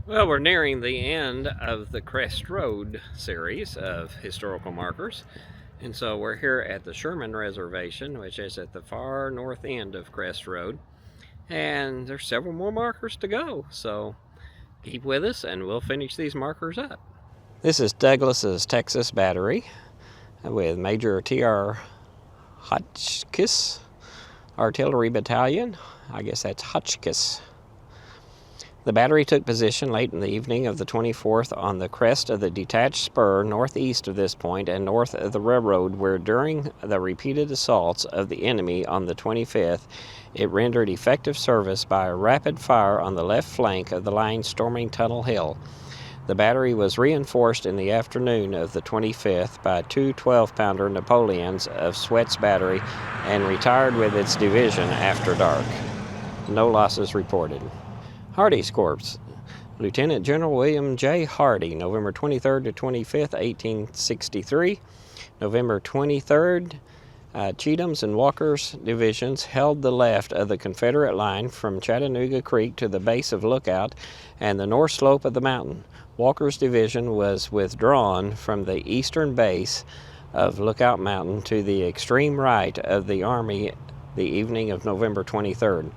Well, we're nearing the end of the Crest Road series of historical markers. And so we're here at the Sherman Reservation, which is at the far north end of Crest Road. And there's several more markers to go, so keep with us and we'll finish these markers up. This is Douglas's Texas Battery with Major T.R. Hotchkiss Artillery Battalion. I guess that's Hotchkiss. The battery took position late in the evening of the 24th on the crest of the detached spur northeast of this point and north of the railroad, where during the repeated assaults of the enemy on the 25th, it rendered effective service by a rapid fire on the left flank of the line storming Tunnel Hill. The battery was reinforced in the afternoon of the 25th by two 12-pounder Napoleons of Swett's battery and retired with its division after dark. No losses reported. Hardee's Corps. Lieutenant General William J. Hardee, November 23rd to 25th, 1863. November 23rd, Cheatham's and Walker's divisions held the left of the Confederate line from Chattanooga Creek to the base of Lookout and the north slope of the mountain. Walker's division was withdrawn from the eastern base of Lookout Mountain to the extreme right of the Army the evening of November 23rd.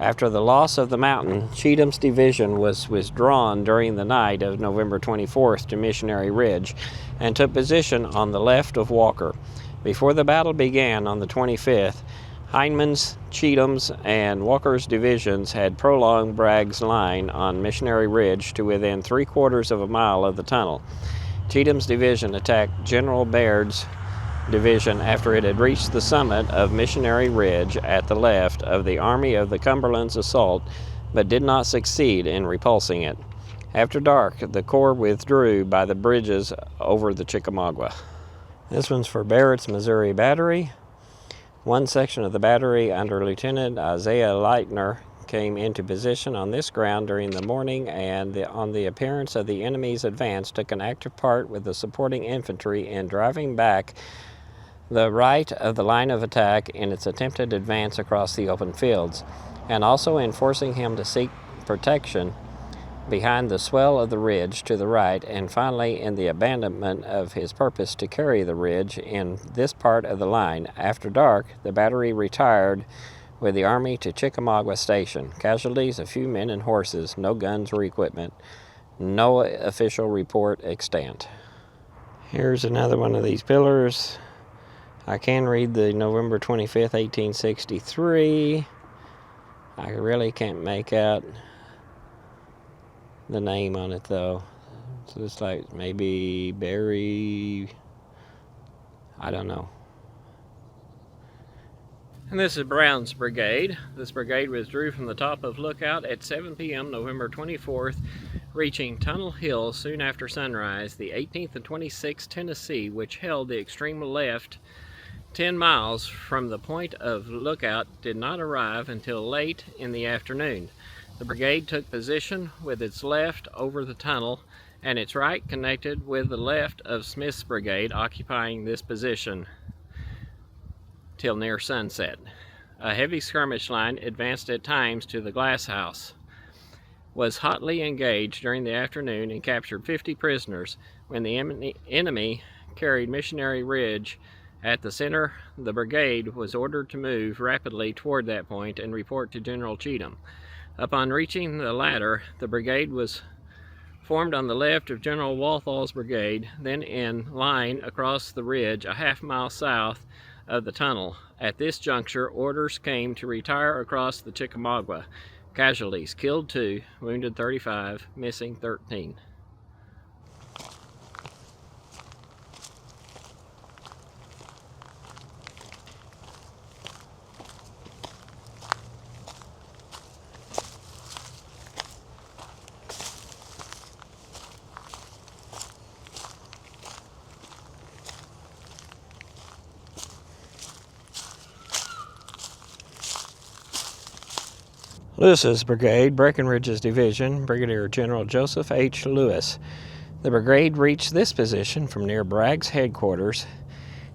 After the loss of the mountain, Cheatham's division was withdrawn during the night of November 24th to Missionary Ridge and took position on the left of Walker. Before the battle began on the 25th, Hindman's, Cheatham's, and Walker's divisions had prolonged Bragg's line on Missionary Ridge to within 3/4 of a mile of the tunnel. Cheatham's division attacked General Baird's division after it had reached the summit of Missionary Ridge at the left of the Army of the Cumberland's assault, but did not succeed in repulsing it. After dark, the Corps withdrew by the bridges over the Chickamauga. This one's for Barrett's Missouri Battery. One section of the battery under Lieutenant Isaiah Leitner came into position on this ground during the morning and on the appearance of the enemy's advance took an active part with the supporting infantry in driving back the right of the line of attack in its attempted advance across the open fields, and also in forcing him to seek protection behind the swell of the ridge to the right, and finally in the abandonment of his purpose to carry the ridge in this part of the line. After dark, the battery retired with the Army to Chickamauga Station. Casualties, a few men and horses, no guns or equipment. No official report extant. Here's another one of these pillars. I can read the November 25th, 1863. I really can't make out the name on it, though. So it's like maybe Barry, I don't know. And this is Brown's Brigade. This brigade withdrew from the top of Lookout at 7 p.m. November 24th, reaching Tunnel Hill soon after sunrise. The 18th and 26th Tennessee, which held the extreme left 10 miles from the point of Lookout, did not arrive until late in the afternoon. The brigade took position with its left over the tunnel and its right connected with the left of Smith's brigade, occupying this position till near sunset. A heavy skirmish line advanced at times to the Glass House, was hotly engaged during the afternoon and captured 50 prisoners. When the enemy carried Missionary Ridge at the center, the brigade was ordered to move rapidly toward that point and report to General Cheatham. Upon reaching the latter, the brigade was formed on the left of General Walthall's brigade, then in line across the ridge a half-mile south of the tunnel. At this juncture, orders came to retire across the Chickamauga. Casualties: killed 2, wounded 35, missing 13. Lewis's Brigade, Breckinridge's division, Brigadier General Joseph H. Lewis. The brigade reached this position from near Bragg's headquarters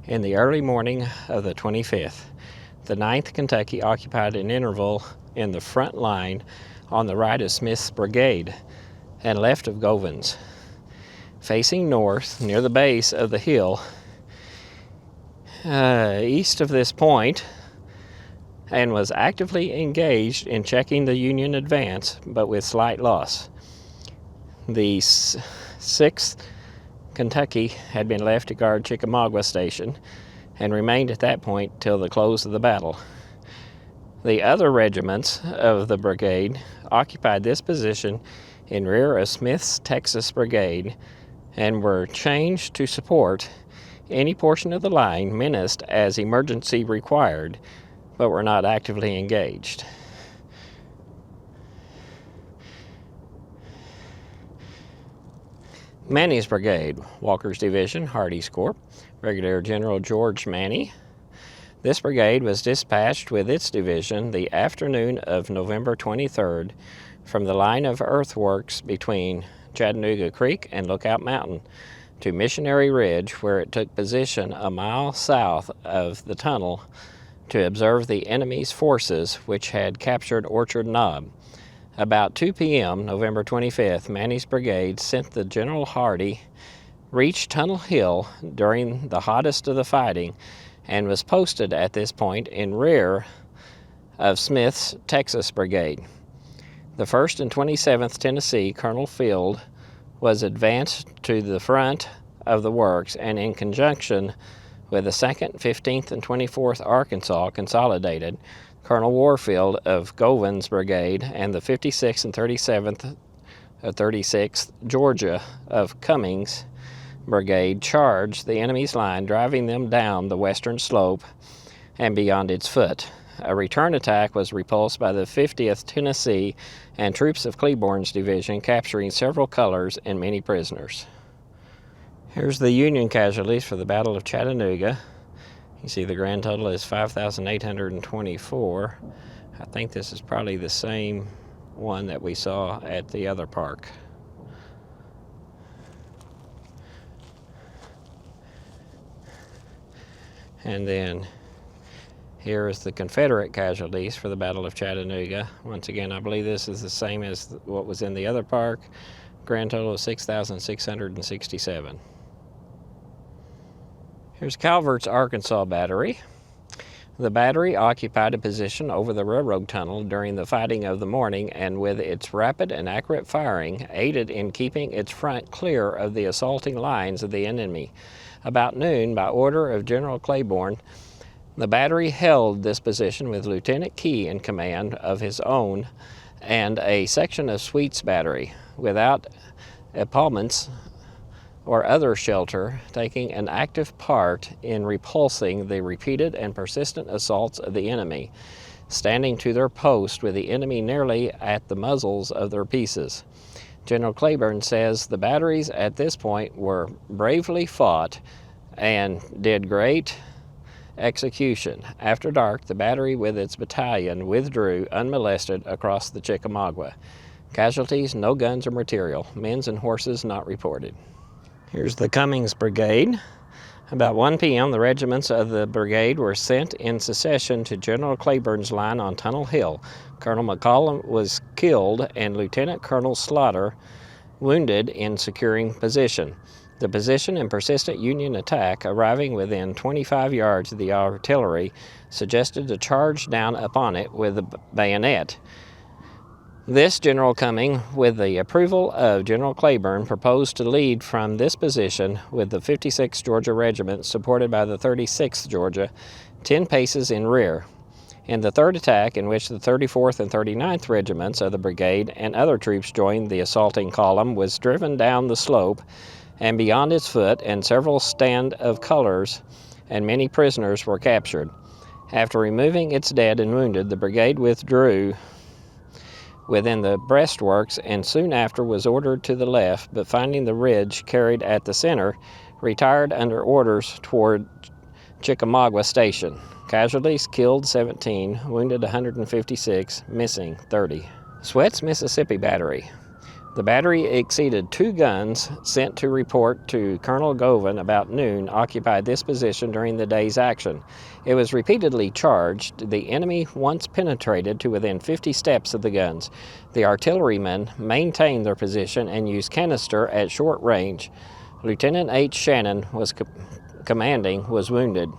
in the early morning of the 25th. The 9th Kentucky occupied an interval in the front line on the right of Smith's brigade. and left of Govins, facing north near the base of the hill east of this point, and was actively engaged in checking the Union advance, but with slight loss. The 6th Kentucky had been left to guard Chickamauga Station and remained at that point till the close of the battle. The other regiments of the brigade occupied this position in rear of Smith's Texas Brigade and were changed to support any portion of the line menaced as emergency required, but were not actively engaged. Matthies Brigade, Walker's Division, Hardee's Corps, Brigadier General George Maney. This brigade was dispatched with its division the afternoon of November 23rd from the line of earthworks between Chattanooga Creek and Lookout Mountain to Missionary Ridge, where it took position a mile south of the tunnel to observe the enemy's forces, which had captured Orchard Knob. About 2 p.m., November 25th, Matthies Brigade sent the General Hardee, reached Tunnel Hill during the hottest of the fighting, and was posted at this point in rear of Smith's Texas Brigade. The 1st and 27th Tennessee Colonel Field was advanced to the front of the works, and in conjunction with the 2nd, 15th, and 24th Arkansas consolidated, Colonel Warfield of Govins Brigade and the 56th and 36th Georgia of Cumming's Brigade charged the enemy's line, driving them down the western slope and beyond its foot. A return attack was repulsed by the 50th Tennessee and troops of Cleburne's division, capturing several colors and many prisoners. Here's the Union casualties for the Battle of Chattanooga. You see the grand total is 5,824. I think this is probably the same one that we saw at the other park. And then here is the Confederate casualties for the Battle of Chattanooga. Once again, I believe this is the same as what was in the other park. Grand total of 6,667. Here's Calvert's Arkansas Battery. The battery occupied a position over the railroad tunnel during the fighting of the morning, and with its rapid and accurate firing, aided in keeping its front clear of the assaulting lines of the enemy. About noon, by order of General Cleburne, the battery held this position with Lieutenant Key in command of his own and a section of Sweet's battery, without epaulements or other shelter, taking an active part in repulsing the repeated and persistent assaults of the enemy, standing to their post with the enemy nearly at the muzzles of their pieces. General Cleburne says the batteries at this point were bravely fought and did great execution. After dark, the battery with its battalion withdrew unmolested across the Chickamauga. Casualties, no guns or material. Men and horses not reported. Here's the Cummings Brigade. About 1 p.m., the regiments of the brigade were sent in succession to General Cleburne's line on Tunnel Hill. Colonel McCollum was killed and Lieutenant Colonel Slaughter wounded in securing position. The position and persistent Union attack, arriving within 25 yards of the artillery, suggested a charge down upon it with a bayonet. This General Cumming, with the approval of General Cleburne, proposed to lead from this position with the 56th Georgia Regiment, supported by the 36th Georgia, 10 paces in rear. In the third attack, in which the 34th and 39th Regiments of the brigade and other troops joined the assaulting column, was driven down the slope and beyond its foot, and several stand of colors and many prisoners were captured. After removing its dead and wounded, the brigade withdrew within the breastworks and soon after was ordered to the left, but finding the ridge carried at the center, retired under orders toward Chickamauga Station. Casualties: killed 17, wounded 156, missing 30. Swett's Mississippi Battery. The battery exceeded 2 guns sent to report to Colonel Govan about noon occupied this position during the day's action. It was repeatedly charged. The enemy once penetrated to within 50 steps of the guns. The artillerymen maintained their position and used canister at short range. Lieutenant H. Shannon was commanding was wounded.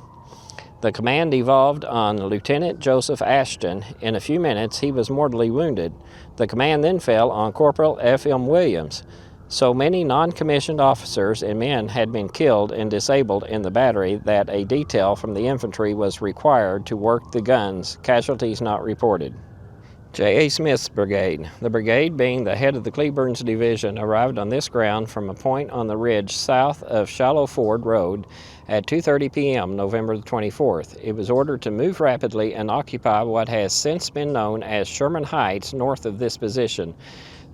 The command devolved on Lieutenant Joseph Ashton. In a few minutes, he was mortally wounded. The command then fell on Corporal F. M. Williams. So many non-commissioned officers and men had been killed and disabled in the battery that a detail from the infantry was required to work the guns, casualties not reported. J. A. Smith's brigade. The brigade, being the head of the Cleburne's division, arrived on this ground from a point on the ridge south of Shallow Ford Road at 2:30 p.m. November the 24th. It was ordered to move rapidly and occupy what has since been known as Sherman Heights north of this position.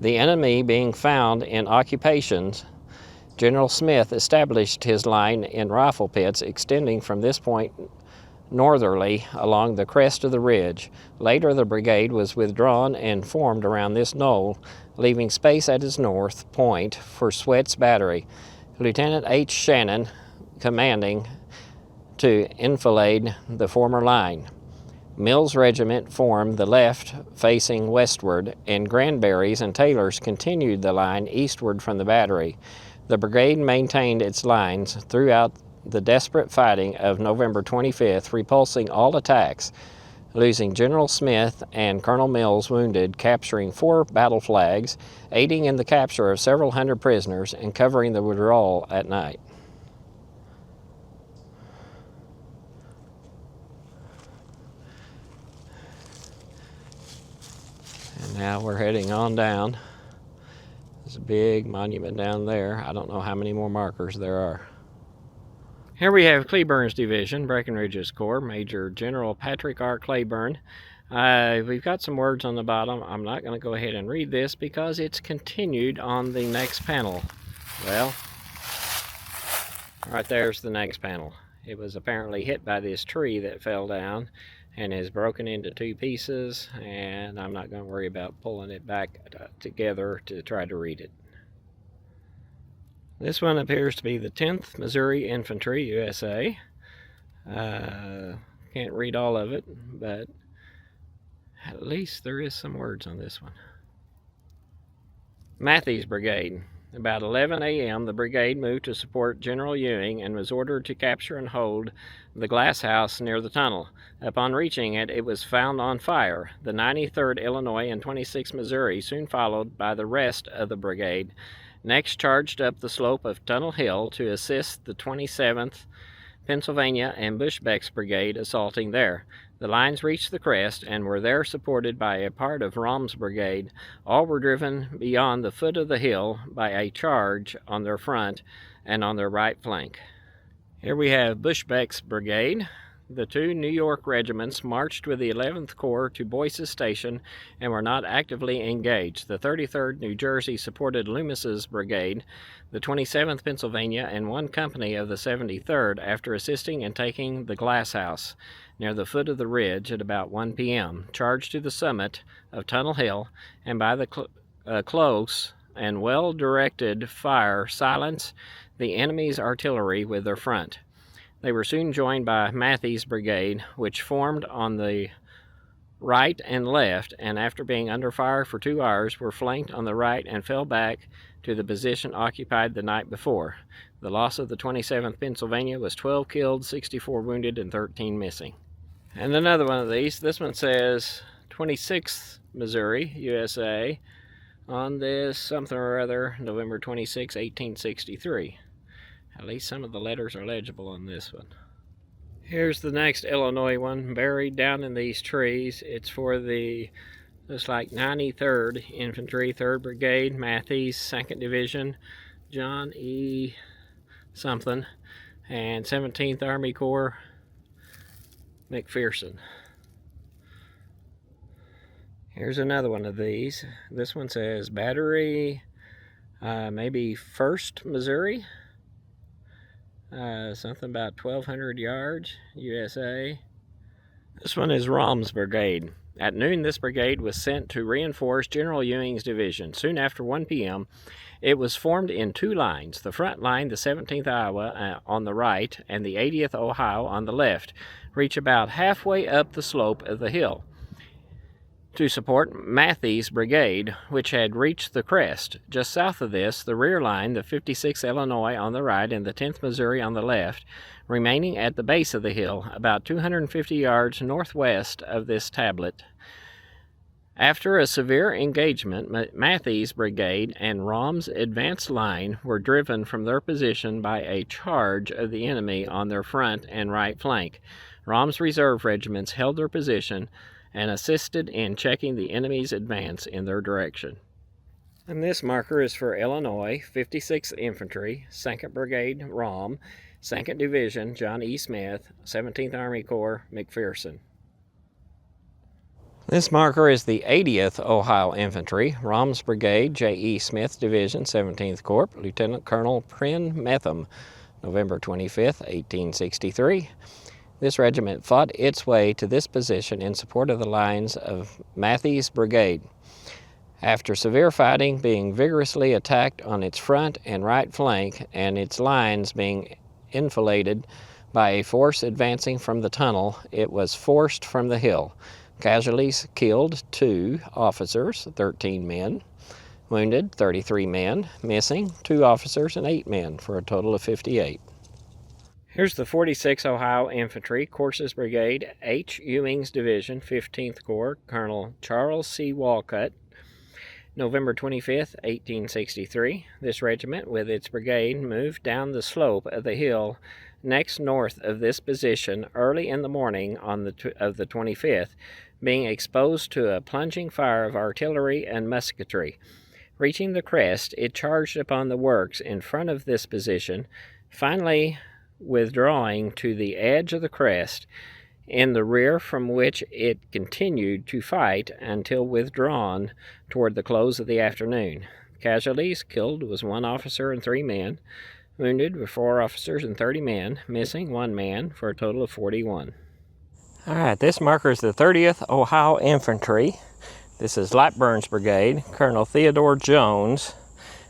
The enemy being found in occupations, General Smith established his line in rifle pits extending from this point northerly along the crest of the ridge. Later, the brigade was withdrawn and formed around this knoll, leaving space at its north point for Swett's battery. Lieutenant H. Shannon commanding to enfilade the former line. Mills' regiment formed the left facing westward, and Granberry's and Taylor's continued the line eastward from the battery. The brigade maintained its lines throughout the desperate fighting of November 25th, repulsing all attacks, losing General Smith and Colonel Mills wounded, capturing 4 battle flags, aiding in the capture of several hundred prisoners, and covering the withdrawal at night. And now we're heading on down. There's a big monument down there. I don't know how many more markers there are. Here we have Cleburne's division, Breckinridge's Corps, Major General Patrick R. Cleburne. We've got some words on the bottom. I'm not going to go ahead and read this because it's continued on the next panel. Well, right there's the next panel. It was apparently hit by this tree that fell down and is broken into 2 pieces, and I'm not going to worry about pulling it back together to try to read it. This one appears to be the 10th Missouri Infantry, USA. Can't read all of it, but at least there is some words on this one. Matthies Brigade. About 11 a.m., the brigade moved to support General Ewing and was ordered to capture and hold the glass house near the tunnel. Upon reaching it, it was found on fire. The 93rd Illinois and 26th Missouri soon followed by the rest of the brigade. Next charged up the slope of Tunnel Hill to assist the 27th Pennsylvania and Bushbeck's brigade assaulting there. The lines reached the crest and were there supported by a part of Raum's brigade. All were driven beyond the foot of the hill by a charge on their front and on their right flank. Here we have Bushbeck's brigade. The 2 New York regiments marched with the 11th Corps to Boyce's Station and were not actively engaged. The 33rd New Jersey supported Loomis's brigade, the 27th Pennsylvania, and 1 company of the 73rd after assisting in taking the glass house near the foot of the ridge at about 1 p.m., charged to the summit of Tunnel Hill, and by the close and well-directed fire silenced the enemy's artillery with their front. They were soon joined by Matthies Brigade, which formed on the right and left, and after being under fire for 2 hours, were flanked on the right and fell back to the position occupied the night before. The loss of the 27th Pennsylvania was 12 killed, 64 wounded, and 13 missing. And another one of these, this one says 26th Missouri, USA, on this something or other, November 26, 1863. At least some of the letters are legible on this one. Here's the next Illinois one, buried down in these trees. It's for the, looks like 93rd Infantry, 3rd Brigade, Matthies, 2nd Division, John E. something, and 17th Army Corps, McPherson. Here's another one of these. This one says Battery, maybe 1st Missouri. Something about 1,200 yards, USA. This one is Raum's brigade. At noon, this brigade was sent to reinforce General Ewing's division. Soon after 1 p.m., it was formed in two lines. The front line, the 17th Iowa on the right and the 80th Ohio on the left, reach about halfway up the slope of the hill to support Matthies Brigade, which had reached the crest. Just south of this, the rear line, the 56th Illinois on the right and the 10th Missouri on the left, remaining at the base of the hill, about 250 yards northwest of this tablet. After a severe engagement, Matthies Brigade and Raum's advance line were driven from their position by a charge of the enemy on their front and right flank. Raum's reserve regiments held their position and assisted in checking the enemy's advance in their direction. And this marker is for Illinois 56th Infantry, 2nd Brigade, Raum, 2nd Division, John E. Smith, 17th Army Corps, McPherson. This marker is the 80th Ohio Infantry, Raum's Brigade, J. E. Smith Division, 17th Corps, Lieutenant Colonel Prin Metham, November 25th, 1863. This regiment fought its way to this position in support of the lines of Matthies Brigade. After severe fighting, being vigorously attacked on its front and right flank, and its lines being enfiladed by a force advancing from the tunnel, it was forced from the hill. Casualties killed 2 officers, 13 men. Wounded 33 men. Missing 2 officers and 8 men, for a total of 58. Here's the 46th Ohio Infantry, Corse's Brigade, H. Ewing's Division, 15th Corps, Colonel Charles C. Walcott, November 25th, 1863. This regiment, with its brigade, moved down the slope of the hill next north of this position early in the morning of the 25th, being exposed to a plunging fire of artillery and musketry. Reaching the crest, it charged upon the works in front of this position, finally withdrawing to the edge of the crest, in the rear, from which it continued to fight until withdrawn toward the close of the afternoon. Casualties: killed was 1 officer and 3 men. Wounded were 4 officers and 30 men. Missing 1 man, for a total of 41. All right, this marker is the 30th Ohio Infantry. This is Lightburn's Brigade, Colonel Theodore Jones.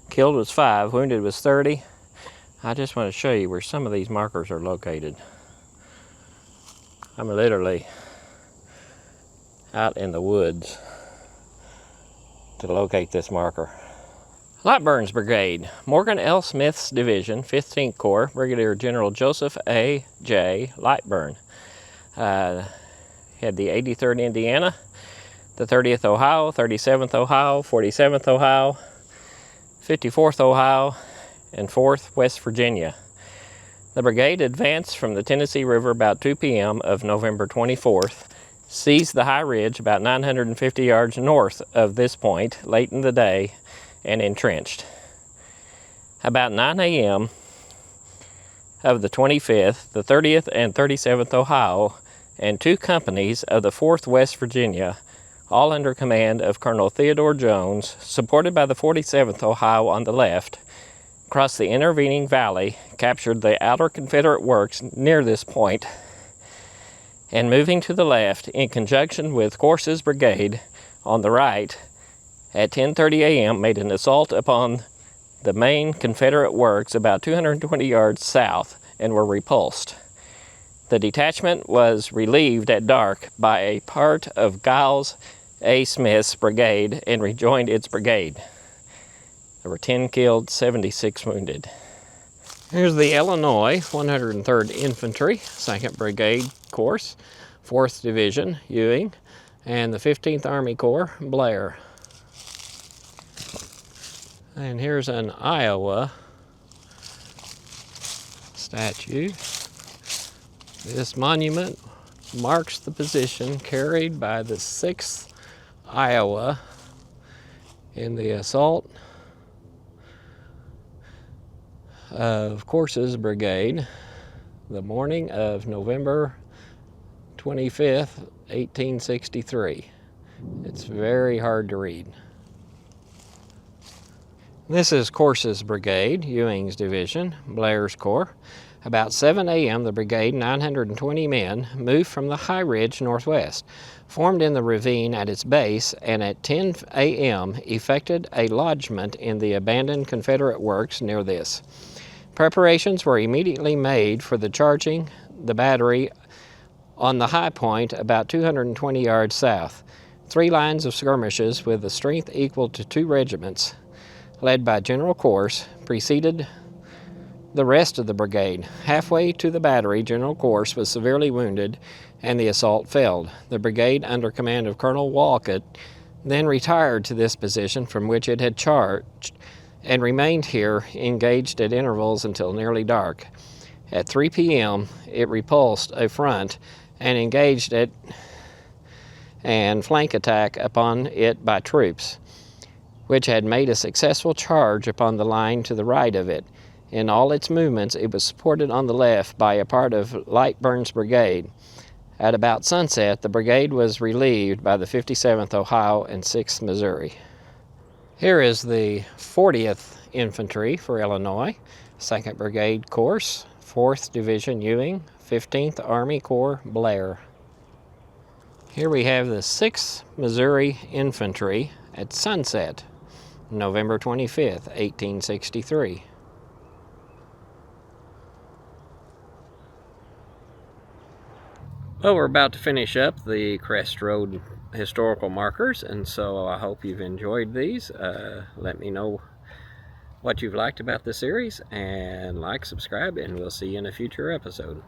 Killed was 5, wounded was 30. I just want to show you where some of these markers are located. I'm literally out in the woods to locate this marker. Lightburn's Brigade, Morgan L. Smith's Division, 15th Corps, Brigadier General Joseph A. J. Lightburn. Had the 83rd Indiana, the 30th Ohio, 37th Ohio, 47th Ohio, 54th Ohio, and 4th West Virginia. The brigade advanced from the Tennessee River about 2 p.m. of November 24th, seized the high ridge about 950 yards north of this point late in the day, and entrenched. About 9 a.m. of the 25th, the 30th and 37th Ohio, and 2 companies of the 4th West Virginia, all under command of Colonel Theodore Jones, supported by the 47th Ohio on the left, crossed the intervening valley, captured the outer Confederate works near this point, and moving to the left, in conjunction with Corse's Brigade on the right, at 10:30 a.m. made an assault upon the main Confederate works about 220 yards south and were repulsed. The detachment was relieved at dark by a part of Giles A. Smith's brigade and rejoined its brigade. There were 10 killed, 76 wounded. Here's the Illinois 103rd Infantry, 2nd Brigade, Corse, 4th Division, Ewing, and the 15th Army Corps, Blair. And here's an Iowa statue. This monument marks the position carried by the 6th Iowa in the assault of Corse's Brigade the morning of November 25th, 1863. It's very hard to read. This is Corse's Brigade, Ewing's Division, Blair's Corps, About 7 a.m., the brigade, 920 men, moved from the high ridge northwest, formed in the ravine at its base, and at 10 a.m. effected a lodgment in the abandoned Confederate works near this. Preparations were immediately made for the charging the battery on the high point about 220 yards south. 3 lines of skirmishes with a strength equal to 2 regiments, led by General Corse, preceded the rest of the brigade. Halfway to the battery, General Corse was severely wounded and the assault failed. The brigade, under command of Colonel Walcott, then retired to this position from which it had charged and remained here engaged at intervals until nearly dark. At 3 p.m., it repulsed a front and engaged it and flank attack upon it by troops, which had made a successful charge upon the line to the right of it. In all its movements, it was supported on the left by a part of Lightburn's brigade. At about sunset, the brigade was relieved by the 57th Ohio and 6th Missouri. Here is the 40th Infantry for Illinois, 2nd Brigade Corse, 4th Division Ewing, 15th Army Corps Blair. Here we have the 6th Missouri Infantry at sunset, November 25th, 1863. Well, we're about to finish up the Crest Road historical markers, and so I hope you've enjoyed these. Let me know what you've liked about the series, and like, subscribe, and we'll see you in a future episode.